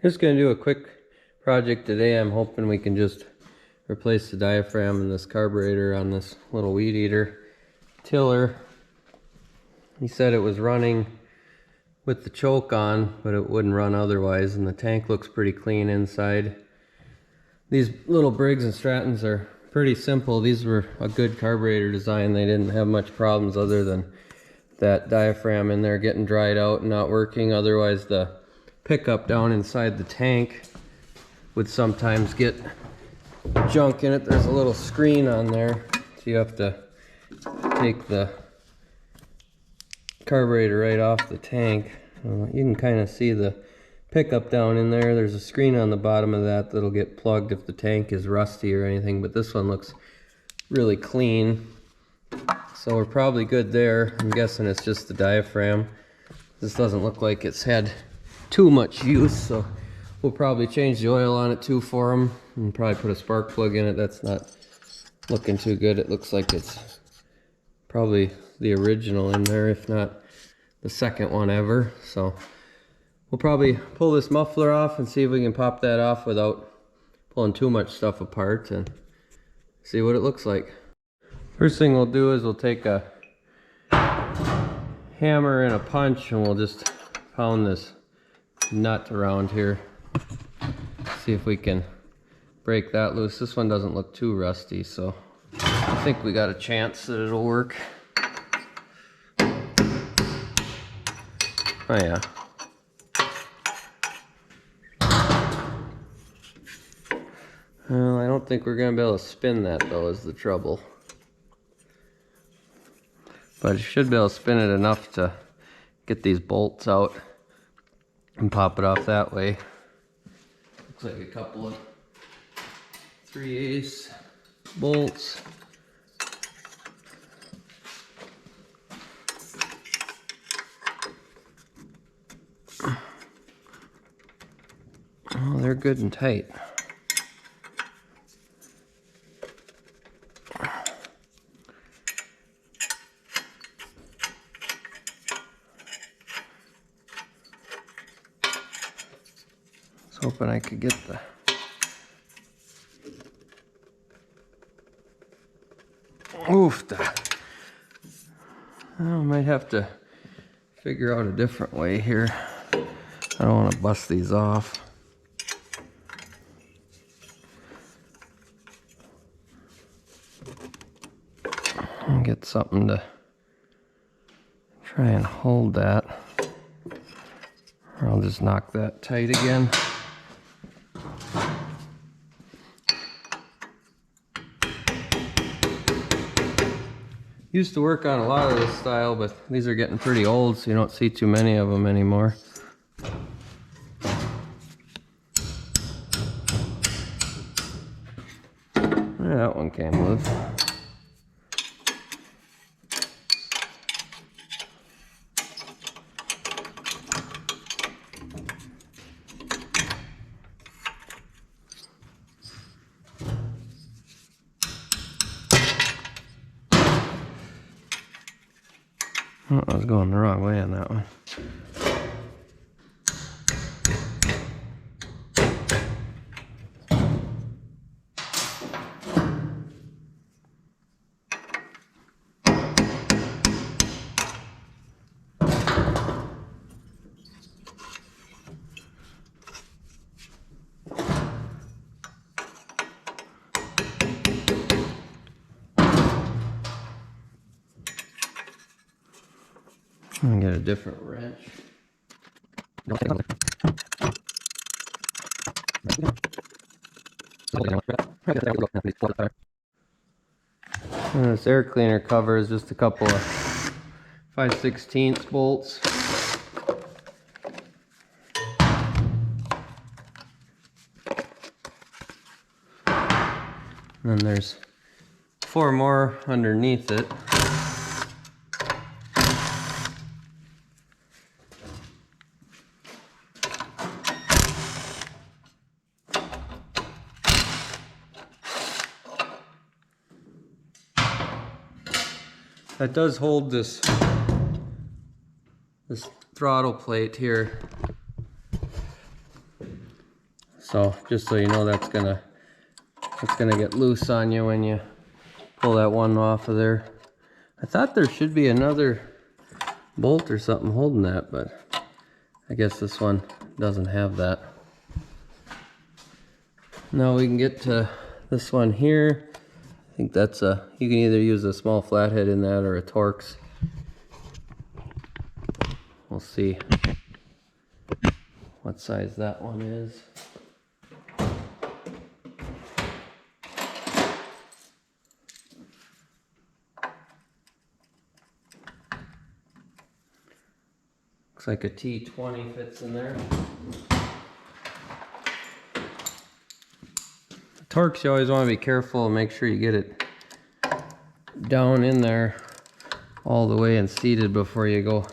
Just gonna do a quick project today. I'm hoping we can just replace the diaphragm in this carburetor on this little Weedeater tiller. He said it was running with the choke on, but it wouldn't run otherwise, and the tank looks pretty clean inside. These little Briggs and Strattons are pretty simple. These were a good carburetor design. They didn't have much problems other than that diaphragm in there getting dried out and not working. Otherwise, the pickup down inside the tank would sometimes get junk in it. There's a little screen on there, so you have to take the carburetor right off the tank. You can kind of see the pickup down in there. There's a screen on the bottom of that that'll get plugged if the tank is rusty or anything, but this one looks really clean, so we're probably good there. I'm guessing it's just the diaphragm. This doesn't look like it's had too much use, so we'll probably change the oil on it too for them and probably put a spark plug in it. That's not looking too good. It looks like it's probably the original in there, if not the second one ever. So we'll probably pull this muffler off and see if we can pop that off without pulling too much stuff apart and see what it looks like. First thing we'll do is we'll take a hammer and a punch and we'll just pound this nut around here. See if we can break that loose. This one doesn't look too rusty, so I think we got a chance that it'll work. Oh yeah. Well, I don't think we're gonna be able to spin that though, is the trouble. But you should be able to spin it enough to get these bolts out and pop it off that way. Looks like a couple of 3/8 bolts. Oh, they're good and tight. I was hoping I could get the I might have to figure out a different way here. I don't want to bust these off. And get something to try and hold that. Or I'll just knock that tight again. Used to work on a lot of this style, but these are getting pretty old, so you don't see too many of them anymore. Yeah, that one came loose. Oh, I was going the wrong way on that one. I'm gonna get a different wrench. And this air cleaner cover is just a couple of 5/16 bolts. And there's 4 more underneath it. That does hold this throttle plate here. So just so you know, that's gonna get loose on you when you pull that one off of there. I thought there should be another bolt or something holding that, but I guess this one doesn't have that. Now we can get to this one here. I think that's you can either use a small flathead in that or a Torx. We'll see what size that one is. Looks like a T20 fits in there. Torx, you always want to be careful and make sure you get it down in there all the way and seated before you go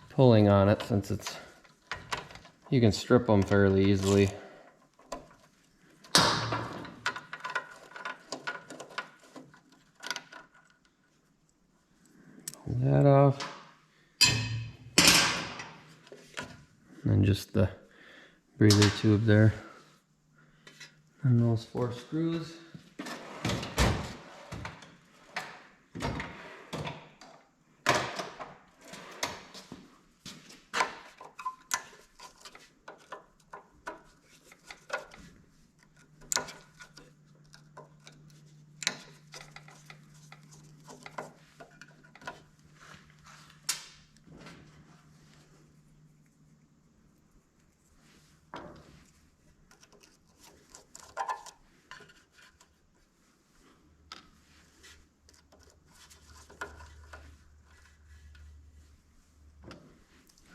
pulling on it, since you can strip them fairly easily. Pull that off. And then just the breather tube there. And those 4 screws.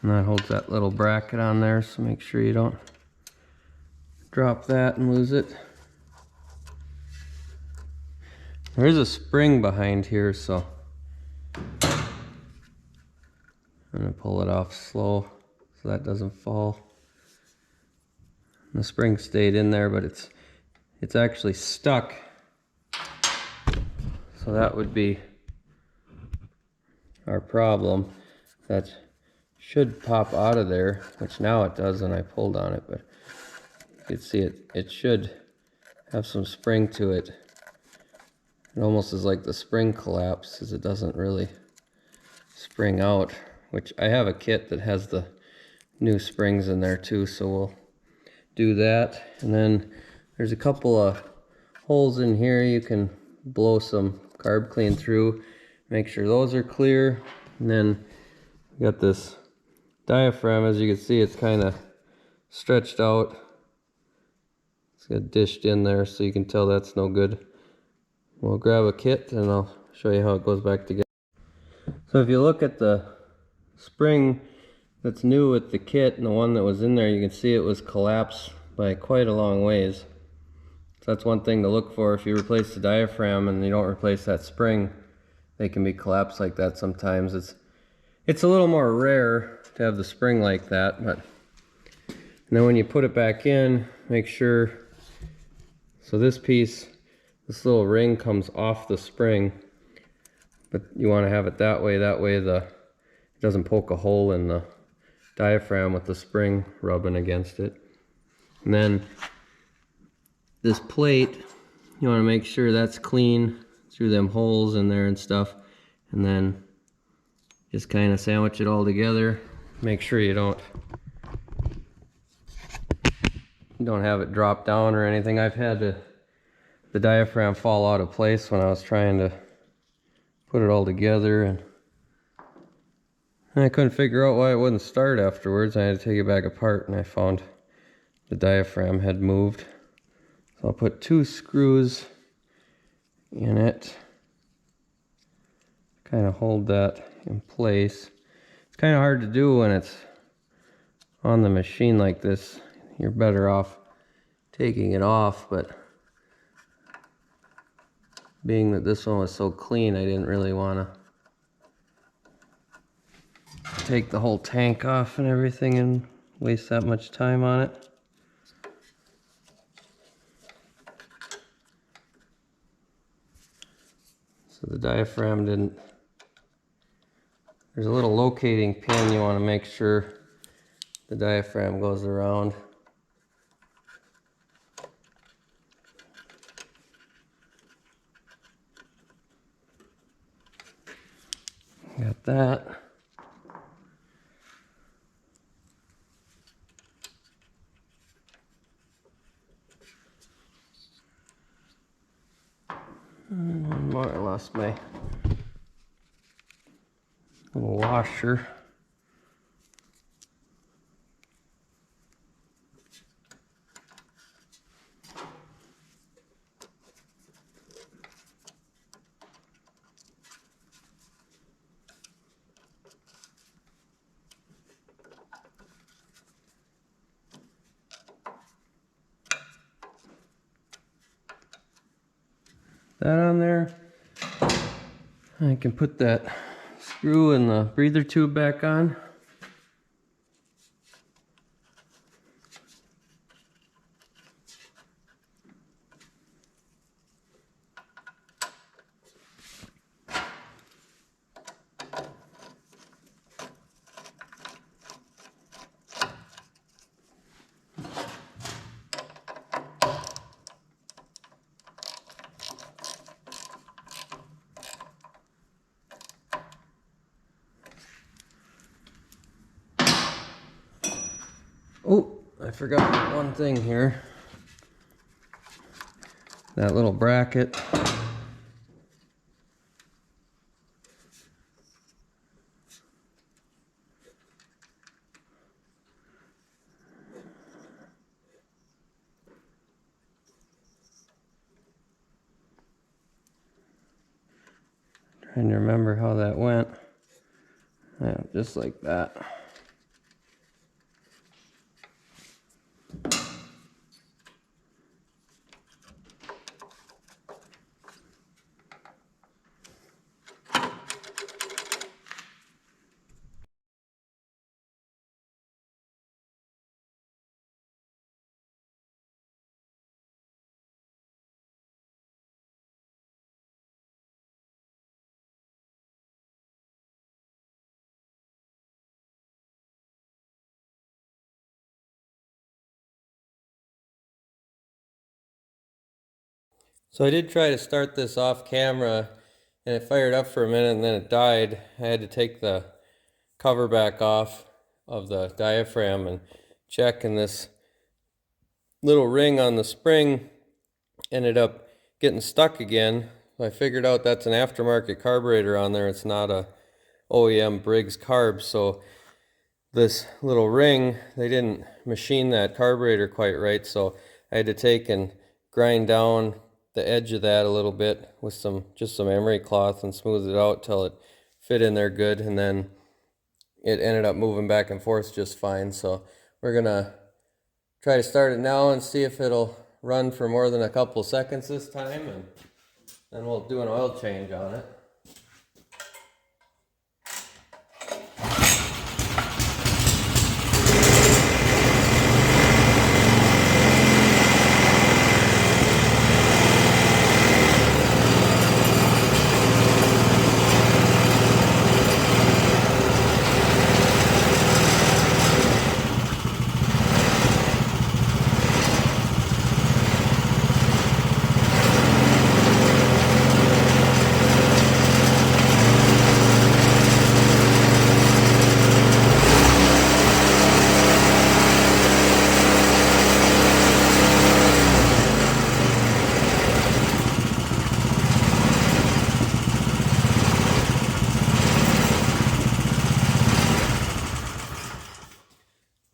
And that holds that little bracket on there, so make sure you don't drop that and lose it. There is a spring behind here, so I'm gonna pull it off slow so that doesn't fall. And the spring stayed in there, but it's actually stuck. So that would be our problem. That should pop out of there, which now it does and I pulled on it, but you can see it should have some spring to it. It almost is like the spring collapses. It doesn't really spring out, which I have a kit that has the new springs in there too, so we'll do that. And then there's a couple of holes in here you can blow some carb clean through, make sure those are clear. And then we got this diaphragm. As you can see, it's kind of stretched out. It's got dished in there, so you can tell that's no good. We'll grab a kit and I'll show you how it goes back together. So if you look at the spring that's new with the kit and the one that was in there, you can see it was collapsed by quite a long ways. So that's one thing to look for. If you replace the diaphragm and you don't replace that spring, they can be collapsed like that sometimes. It's a little more rare to have the spring like that, but and then when you put it back in, make sure, so this piece, this little ring comes off the spring, but you want to have it that way it doesn't poke a hole in the diaphragm with the spring rubbing against it. And then this plate, you want to make sure that's clean through them holes in there and stuff, and then just kind of sandwich it all together. Make sure you don't have it drop down or anything. I've had the diaphragm fall out of place when I was trying to put it all together, and I couldn't figure out why it wouldn't start afterwards. I had to take it back apart and I found the diaphragm had moved. So I'll put 2 screws in it, kind of hold that in place. It's kind of hard to do when it's on the machine like this. You're better off taking it off, but being that this one was so clean, I didn't really want to take the whole tank off and everything and waste that much time on it. So the diaphragm didn't, there's a little locating pin, you want to make sure the diaphragm goes around. Got that. And one more, I lost my little washer. That on there. I can put that screw and the breather tube back on. Oh, I forgot one thing here. That little bracket. Trying to remember how that went. Yeah, just like that. So I did try to start this off camera and it fired up for a minute and then it died. I had to take the cover back off of the diaphragm and check, and this little ring on the spring ended up getting stuck again. I figured out that's an aftermarket carburetor on there. It's not a OEM Briggs carb. So this little ring, they didn't machine that carburetor quite right, so I had to take and grind down the edge of that a little bit with just some emery cloth and smooth it out till it fit in there good, and then it ended up moving back and forth just fine. So we're gonna try to start it now and see if it'll run for more than a couple seconds this time, and then we'll do an oil change on it.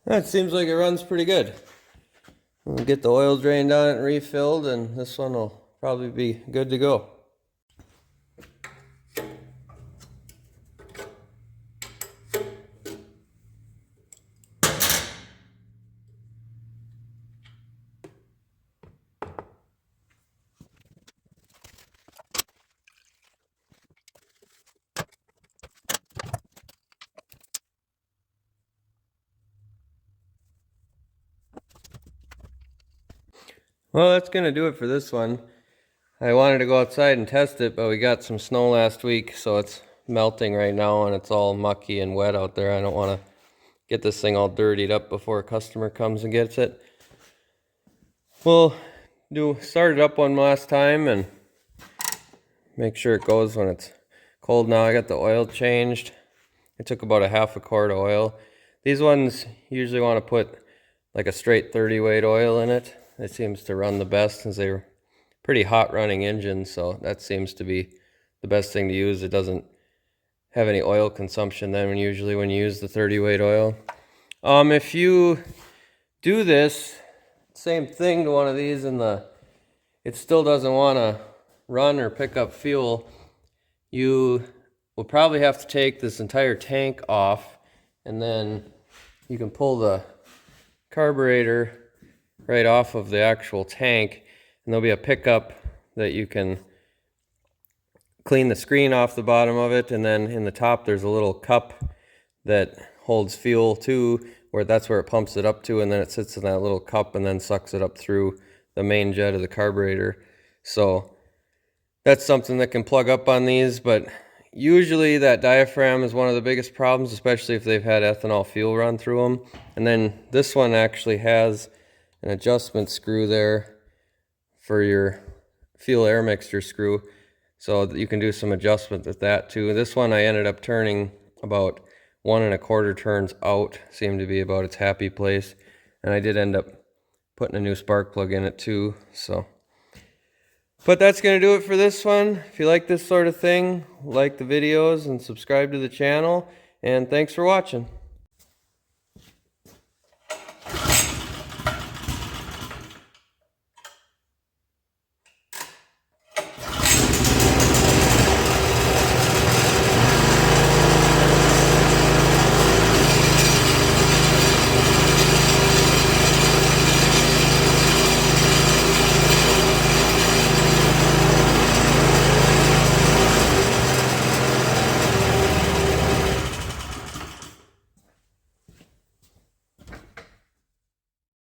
That seems like it runs pretty good. We'll get the oil drained on it and refilled, and this one will probably be good to go. Well, that's going to do it for this one. I wanted to go outside and test it, but we got some snow last week, so it's melting right now and it's all mucky and wet out there. I don't want to get this thing all dirtied up before a customer comes and gets it. We'll start it up one last time and make sure it goes when it's cold now. I got the oil changed. It took about a half a quart of oil. These ones usually want to put like a straight 30 weight oil in it. It seems to run the best since they're pretty hot running engines, so that seems to be the best thing to use. It doesn't have any oil consumption then when you use the 30 weight oil. If you do this same thing to one of these and it still doesn't want to run or pick up fuel, you will probably have to take this entire tank off, and then you can pull the carburetor right off of the actual tank, and there'll be a pickup that you can clean the screen off the bottom of it, and then in the top there's a little cup that holds fuel too, where that's where it pumps it up to, and then it sits in that little cup and then sucks it up through the main jet of the carburetor. So that's something that can plug up on these, but usually that diaphragm is one of the biggest problems, especially if they've had ethanol fuel run through them. And then this one actually has an adjustment screw there for your fuel air mixture screw, so that you can do some adjustment with that too. This one I ended up turning about 1 1/4 turns out, seemed to be about its happy place, and I did end up putting a new spark plug in it too. So, but that's going to do it for this one. If you like this sort of thing, like the videos and subscribe to the channel, and thanks for watching.